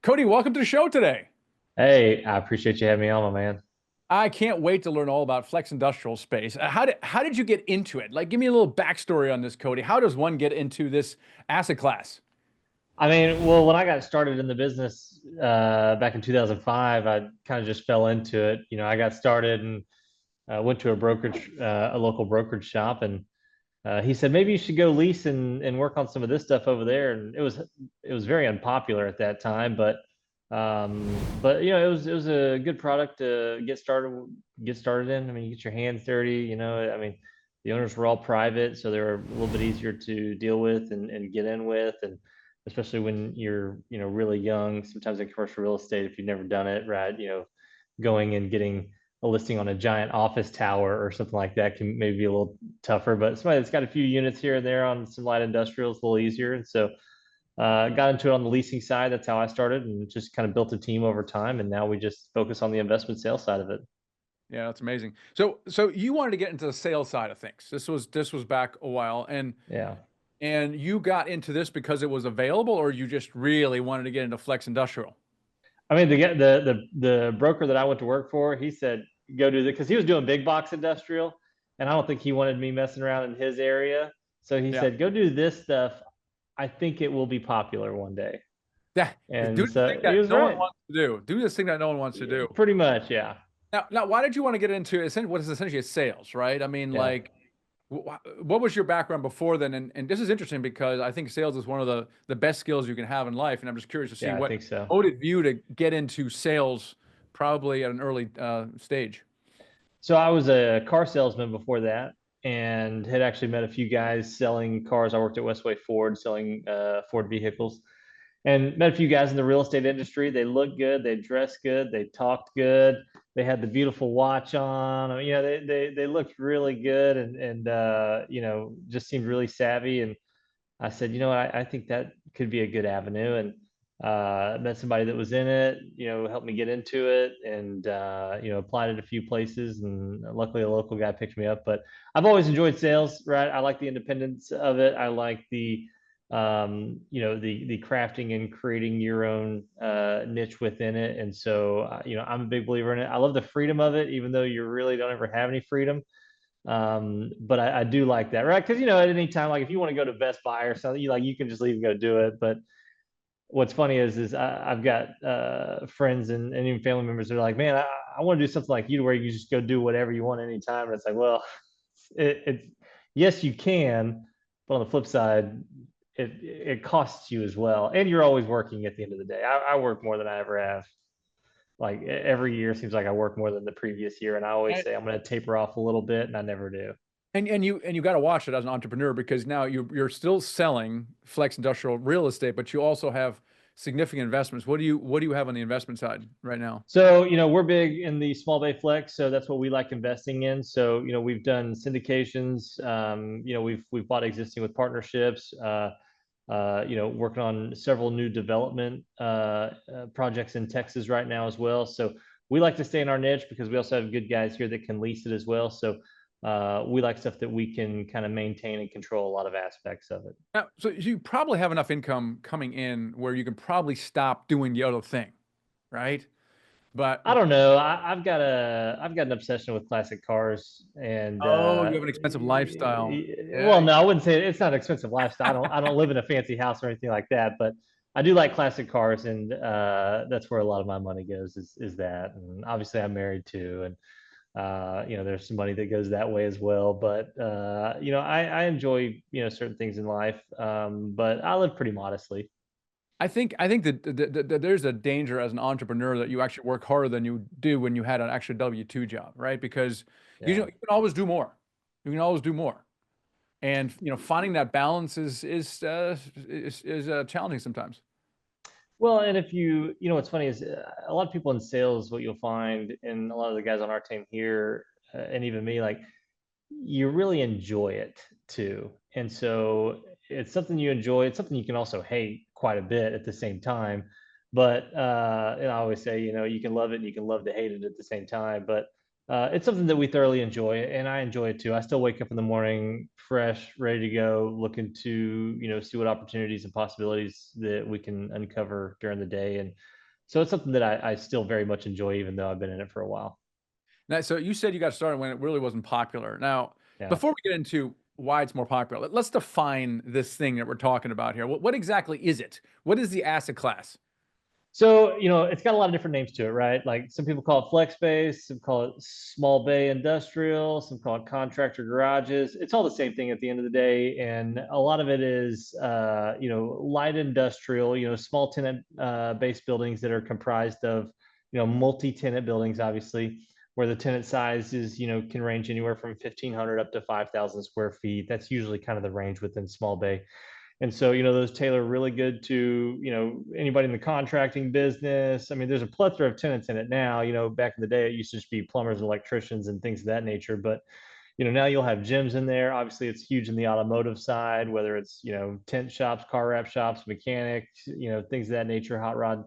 Cody, welcome to the show today. Hey, I appreciate you having me on, my man. I can't wait to learn all about flex industrial space. How did you get into it? Like, give me a little backstory on this, Cody. How does one get into this asset class? I mean, well, when I got started in the business back in 2005, I kind of just fell into it. I got started and went to a local brokerage shop, and he said maybe you should go lease and work on some of this stuff over there. And it was very unpopular at that time, but it was a good product to get started in. I mean, you get your hands dirty. I mean, the owners were all private, so they were a little bit easier to deal with and get in with, and especially when you're really young. Sometimes in commercial real estate, if you've never done it, right, going and getting a listing on a giant office tower or something like that can maybe be a little tougher. But somebody that's got a few units here and there on some light industrial is a little easier. And so got into it on the leasing side. That's how I started, and just kind of built a team over time. And now we just focus on the investment sales side of it. Yeah, that's amazing. So you wanted to get into the sales side of things. This was back a while, Yeah. and you got into this because it was available, or you just really wanted to get into flex industrial? I mean, the broker that I went to work for, he said go do this because he was doing big box industrial, and I don't think he wanted me messing around in his area. So he Yeah. said, go do this stuff. I think it will be popular one day. Yeah. Do And this thing so he that was no one right. wants to do. Do this thing that no one wants to do. Pretty much, yeah. Now, why did you want to get into what is essentially sales, right? I mean, Yeah. like, what was your background before then? And this is interesting because I think sales is one of the best skills you can have in life. And I'm just curious to see Yeah, I what think so. motivated you to get into sales probably at an early stage. So I was a car salesman before that, and had actually met a few guys selling cars. I worked at Westway Ford selling Ford vehicles, and met a few guys in the real estate industry. They looked good, they dressed good, they talked good, they had the beautiful watch on. I mean, they looked really good, and just seemed really savvy. And I said, I think that could be a good avenue. And met somebody that was in it, helped me get into it, and applied at a few places. And luckily, a local guy picked me up. But I've always enjoyed sales, right? I like the independence of it. I like the crafting and creating your own niche within it. And so, I'm a big believer in it. I love the freedom of it, even though you really don't ever have any freedom. But I do like that, right? Because at any time, like if you want to go to Best Buy or something, you can just leave and go do it. But what's funny is I've got friends and even family members that are like, man, I want to do something like you, where you just go do whatever you want anytime. And it's like, well, it yes, you can, but on the flip side, it costs you as well, and you're always working at the end of the day. I work more than I ever have. Like every year seems like I work more than the previous year, and I always And say I'm going to taper off a little bit, and I never do. and you got to watch it as an entrepreneur because now you're still selling flex industrial real estate, but you also have significant investments. What do you have on the investment side right now? So, we're big in the small bay flex, so that's what we like investing in. So, we've done syndications. We've bought existing with partnerships. Working on several new development projects in Texas right now as well. So we like to stay in our niche because we also have good guys here that can lease it as well. So we like stuff that we can kind of maintain and control a lot of aspects of it. Now, so you probably have enough income coming in where you can probably stop doing the other thing, right? But I don't know. I've got an obsession with classic cars, and oh, you have an expensive lifestyle. well, Yeah. no, I wouldn't say it's not an expensive lifestyle. I don't live in a fancy house or anything like that, but I do like classic cars, and that's where a lot of my money goes is that. And obviously, I'm married too, and there's some money that goes that way as well. But I enjoy certain things in life, but I live pretty modestly. I think that there's a danger as an entrepreneur that you actually work harder than you do when you had an actual W-2 job, right? Because Yeah. you can always do more. You can always do more. And finding that balance is challenging sometimes. Well, and if what's funny is a lot of people in sales, what you'll find, and a lot of the guys on our team here, and even me, like you really enjoy it too. And so it's something you enjoy. It's something you can also hate quite a bit at the same time. But and I always say, you can love it and you can love to hate it at the same time. But it's something that we thoroughly enjoy, and I enjoy it too. I still wake up in the morning fresh, ready to go, looking to, see what opportunities and possibilities that we can uncover during the day. And so it's something that I still very much enjoy, even though I've been in it for a while. Now, so you said you got started when it really wasn't popular. Now, Yeah. before we get into why it's more popular, let's define this thing that we're talking about here. What exactly is it? What is the asset class? So, it's got a lot of different names to it, right? Like some people call it flex space, some call it small bay industrial, some call it contractor garages. It's all the same thing at the end of the day. And a lot of it is, light industrial, small tenant based buildings that are comprised of, multi-tenant buildings, obviously, where the tenant size is, can range anywhere from 1,500 up to 5,000 square feet. That's usually kind of the range within small bay. And so, those tailor really good to, anybody in the contracting business. I mean, there's a plethora of tenants in it now. Back in the day, it used to just be plumbers, electricians, and things of that nature. But, now you'll have gyms in there. Obviously, it's huge in the automotive side, whether it's, tent shops, car wrap shops, mechanics, things of that nature, hot rod.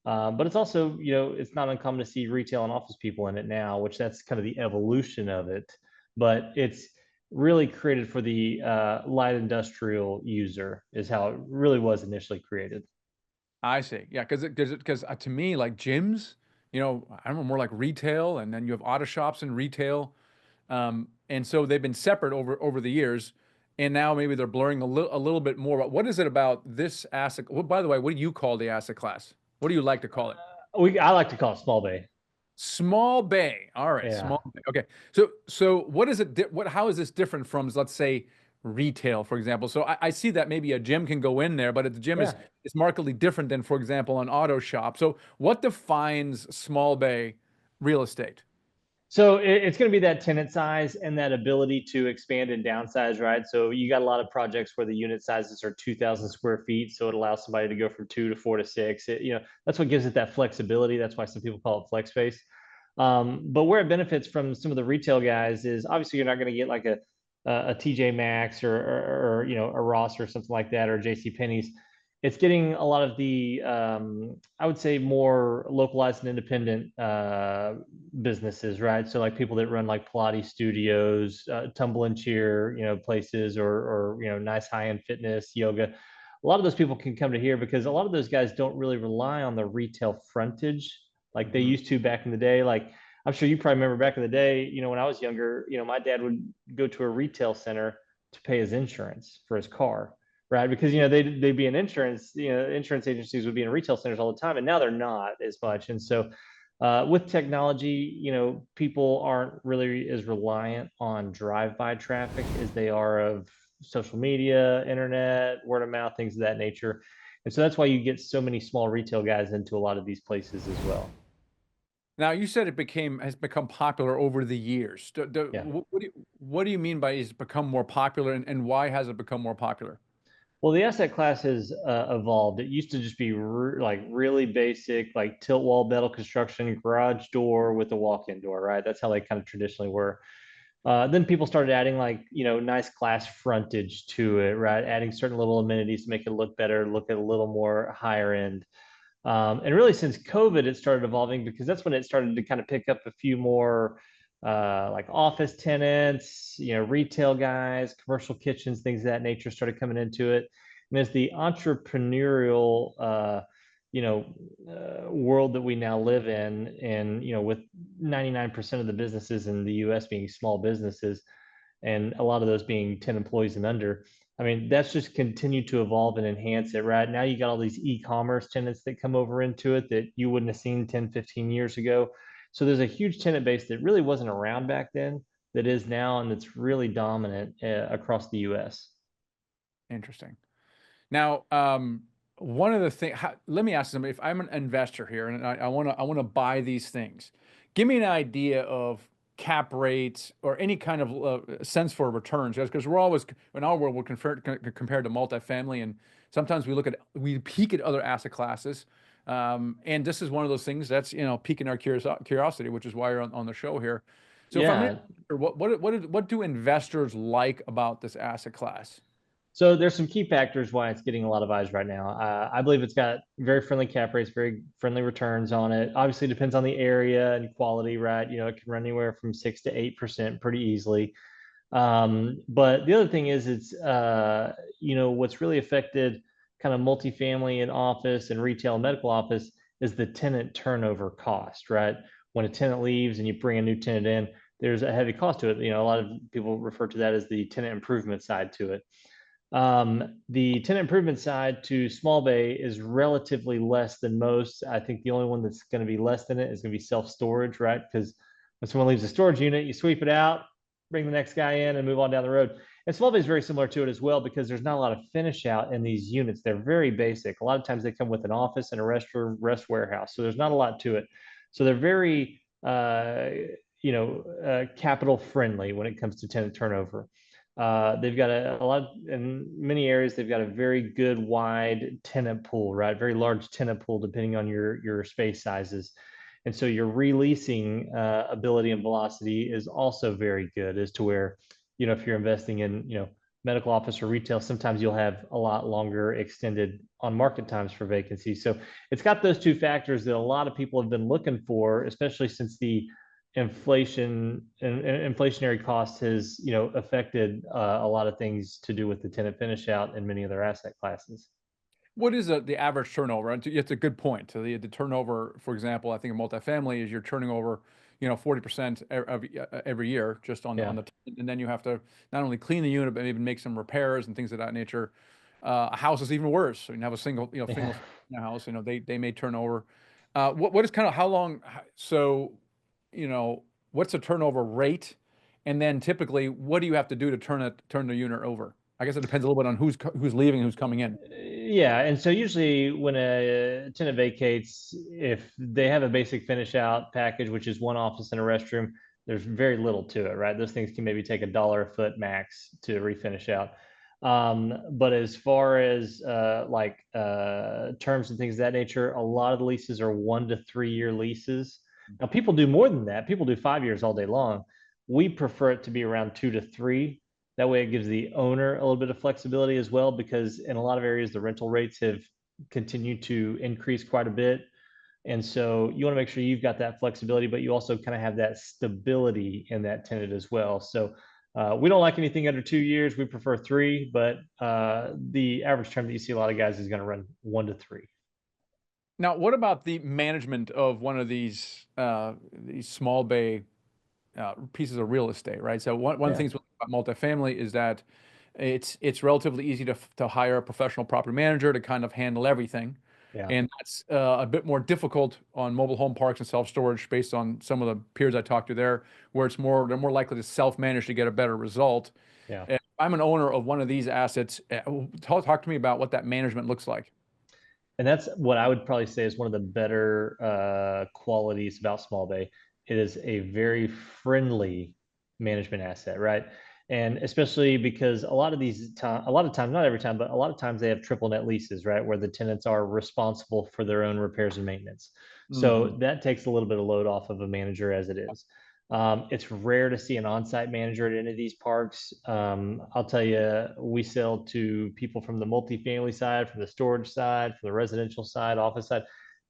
But it's also, it's not uncommon to see retail and office people in it now, which that's kind of the evolution of it. But it's really created for the light industrial user, is how it really was initially created. I see. Yeah, because to me, like gyms, I remember more like retail, and then you have auto shops and retail, and so they've been separate over the years, and now maybe they're blurring a little bit more. But what is it about this asset? Well, by the way, what do you call the asset class? What do you like to call it? I like to call it small bay. Small bay. All right, Yeah. small bay. Okay. So what is it? How is this different from, let's say, retail, for example? So I see that maybe a gym can go in there, but the gym is Yeah. is markedly different than, for example, an auto shop. So what defines small bay real estate? So it's going to be that tenant size and that ability to expand and downsize, right? So you got a lot of projects where the unit sizes are 2,000 square feet, so it allows somebody to go from 2 to 4 to 6. That's what gives it that flexibility. That's why some people call it flex space. But where it benefits from some of the retail guys is obviously you're not going to get like a TJ Maxx or a Ross or something like that, or JC Penney's. It's getting a lot of the I would say more localized and independent businesses, right? So like people that run like Pilates studios, tumble and cheer, places, or nice high end fitness, yoga. A lot of those people can come to here because a lot of those guys don't really rely on the retail frontage like they Mhm. used to back in the day. Like I'm sure you probably remember back in the day, when I was younger, my dad would go to a retail center to pay his insurance for his car, right? Because they'd be in insurance, insurance agencies would be in retail centers all the time, and now they're not as much. And so, with technology, people aren't really as reliant on drive-by traffic as they are of social media, internet, word of mouth, things of that nature. And so that's why you get so many small retail guys into a lot of these places as well. Now, you said has become popular over the years. Yeah. What do you mean by it's become more popular, and why has it become more popular? Well, the asset class has evolved. It used to just be like really basic, like tilt wall metal construction, garage door with a walk-in door, right? That's how they kind of traditionally were. Then people started adding like, nice glass frontage to it, right? Adding certain little amenities to make it look better, look at a little more higher end. And really, since COVID, it started evolving because that's when it started to kind of pick up a few more like office tenants, retail guys, commercial kitchens, things of that nature started coming into it. And as the entrepreneurial, world that we now live in, and with 99% of the businesses in the U.S. being small businesses, and a lot of those being 10 employees and under. I mean, that's just continued to evolve and enhance it, right? Now you got all these e-commerce tenants that come over into it that you wouldn't have seen 10, 15 years ago. So there's a huge tenant base that really wasn't around back then that is now, and that's really dominant across the US. Interesting. Now, one of the things, let me ask somebody, if I'm an investor here and I want to buy these things, give me an idea of cap rates or any kind of sense for returns, because we're always in our world we're compared to multifamily, and sometimes we peek at other asset classes, and this is one of those things that's piquing our curiosity, which is why you're on the show here. So if I'm in, Yeah. what do investors like about this asset class? So there's some key factors why it's getting a lot of eyes right now. I believe it's got very friendly cap rates, very friendly returns on it. Obviously, it depends on the area and quality, right? It can run anywhere from 6 to 8% pretty easily. But the other thing is, what's really affected kind of multifamily and office and retail and medical office is the tenant turnover cost, right? When a tenant leaves and you bring a new tenant in, there's a heavy cost to it. A lot of people refer to that as the tenant improvement side to it. The tenant improvement side to small bay is relatively less than most. I think the only one that's going to be less than it is going to be self-storage, right? Because when someone leaves a storage unit, you sweep it out, bring the next guy in, and move on down the road. And small bay is very similar to it as well because there's not a lot of finish out in these units. They're very basic. A lot of times they come with an office and a rest warehouse, so there's not a lot to it. So they're very capital friendly when it comes to tenant turnover. They've got a lot in many areas. They've got a very good wide tenant pool, right? Very large tenant pool, depending on your space sizes. And so your releasing ability and velocity is also very good as to where, if you're investing in, medical office or retail, sometimes you'll have a lot longer extended on market times for vacancy. So it's got those two factors that a lot of people have been looking for, especially since the inflation and inflationary cost has affected a lot of things to do with the tenant finish out in many other asset classes. What is the average turnover? It's a good point. So the turnover, for example, I think in multifamily is you're turning over, 40% every year just on Yeah. the, and then you have to not only clean the unit, but maybe make some repairs and things of that nature. A house is even worse. So you have a single, Yeah. single house, they may turn over. What is kind of how long? So, what's the turnover rate? And then typically, what do you have to do to turn the unit over? I guess it depends a little bit on who's leaving and who's coming in. Yeah, and so usually when a tenant vacates, if they have a basic finish out package, which is one office and a restroom, there's very little to it, right? Those things can maybe take $1 a foot max to refinish out. But as far as terms and things of that nature, a lot of the leases are 1 to 3 year leases. Now, people do more than that. People do 5 years all day long. We prefer it to be around 2 to 3. That way, it gives the owner a little bit of flexibility as well, because in a lot of areas, the rental rates have continued to increase quite a bit. And so you want to make sure you've got that flexibility, but you also kind of have that stability in that tenant as well. So we don't like anything under 2 years. We prefer 3, but the average term that you see a lot of guys is going to run 1 to 3. Now, what about the management of one of these small bay pieces of real estate, right? So one of the Yeah. things about multifamily is that it's relatively easy to hire a professional property manager to kind of handle everything, Yeah. and that's a bit more difficult on mobile home parks and self-storage based on some of the peers I talked to there, where they're more likely to self-manage to get a better result. Yeah. If I'm an owner of one of these assets, talk to me about what that management looks like. And that's what I would probably say is one of the better qualities about Small Bay. It is a very friendly management asset, right? And especially because a lot of times, not every time, but a lot of times they have triple net leases, right, where the tenants are responsible for their own repairs and maintenance. Hmm. So that takes a little bit of load off of a manager as it is. It's rare to see an on-site manager at any of these parks. I'll tell you, we sell to people from the multifamily side, from the storage side, from the residential side, office side.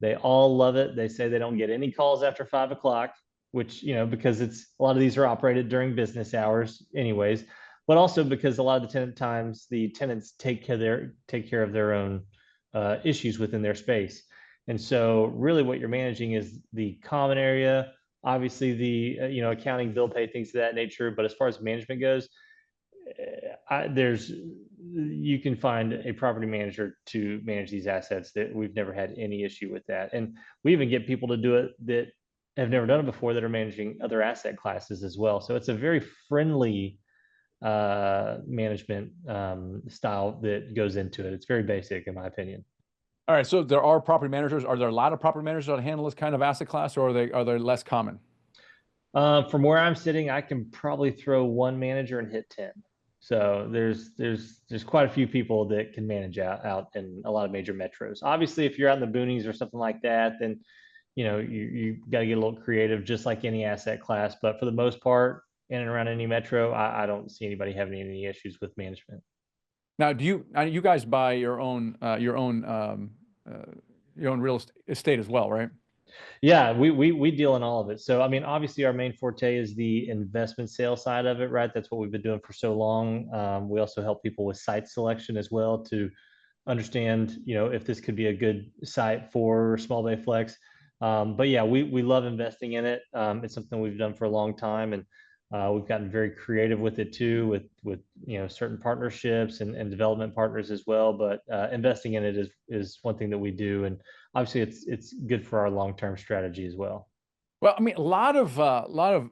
They all love it. They say they don't get any calls after 5 o'clock, which, because a lot of these are operated during business hours anyways, but also because a lot of the tenants take care of their own issues within their space. And so really what you're managing is the common area, obviously the accounting, bill pay, things of that nature. But as far as management goes, you can find a property manager to manage these assets. That we've never had any issue with that, and we even get people to do it that have never done it before, that are managing other asset classes as well. So it's a very friendly management style that goes into it. It's very basic in my opinion. All right, so there are property managers. Are there a lot of property managers that handle this kind of asset class, or are they less common? From where I'm sitting, I can probably throw one manager and hit 10. So there's quite a few people that can manage out in a lot of major metros. Obviously, if you're out in the boonies or something like that, then you got to get a little creative, just like any asset class. But for the most part, in and around any metro, I don't see anybody having any issues with management. Now, do you guys buy your own real estate as well, right? Yeah, we deal in all of it. So I mean, obviously our main forte is the investment sales side of it, right? That's what we've been doing for so long. We also help people with site selection as well to understand, if this could be a good site for small bay flex. But yeah, we love investing in it. It's something we've done for a long time, and we've gotten very creative with it too, with certain partnerships and development partners as well. But investing in it is one thing that we do, and obviously it's good for our long-term strategy as well. Well, I mean, a lot of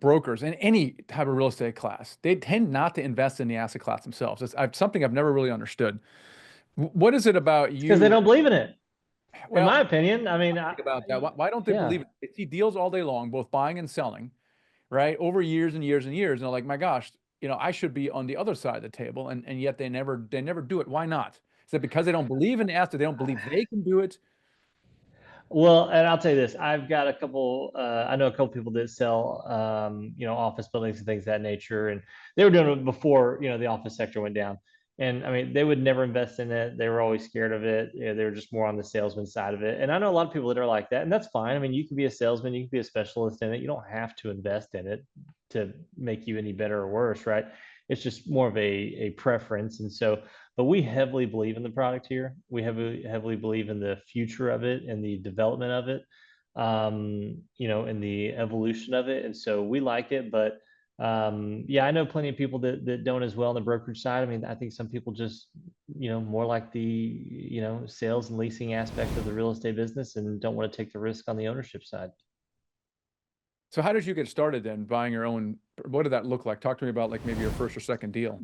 brokers in any type of real estate class, they tend not to invest in the asset class themselves. Something I've never really understood. What is it about It's because they you? don't believe in it, in Well, my opinion. I mean, think about that. Why don't they yeah. believe it? They see deals all day long, both buying and selling, right? Over years and years and years. And they're like, my gosh, I should be on the other side of the table. And yet they never do it. Why not? Is it because they don't believe in the asset? They don't believe they can do it? Well, and I'll tell you this, I've got a couple, I know a couple people that sell, office buildings and things of that nature. And they were doing it before, the office sector went down. And I mean, they would never invest in it. They were always scared of it. They were just more on the salesman side of it. And I know a lot of people that are like that, and that's fine. I mean, you can be a salesman, you can be a specialist in it. You don't have to invest in it to make you any better or worse, right? It's just more of a preference. And so, but we heavily believe in the product here. We heavily believe in the future of it and the development of it, and the evolution of it. And so we like it. But yeah, I know plenty of people that don't as well on the brokerage side. I mean, I think some people just, more like the, sales and leasing aspect of the real estate business and don't want to take the risk on the ownership side. So how did you get started then buying your own? What did that look like? Talk to me about like maybe your first or second deal.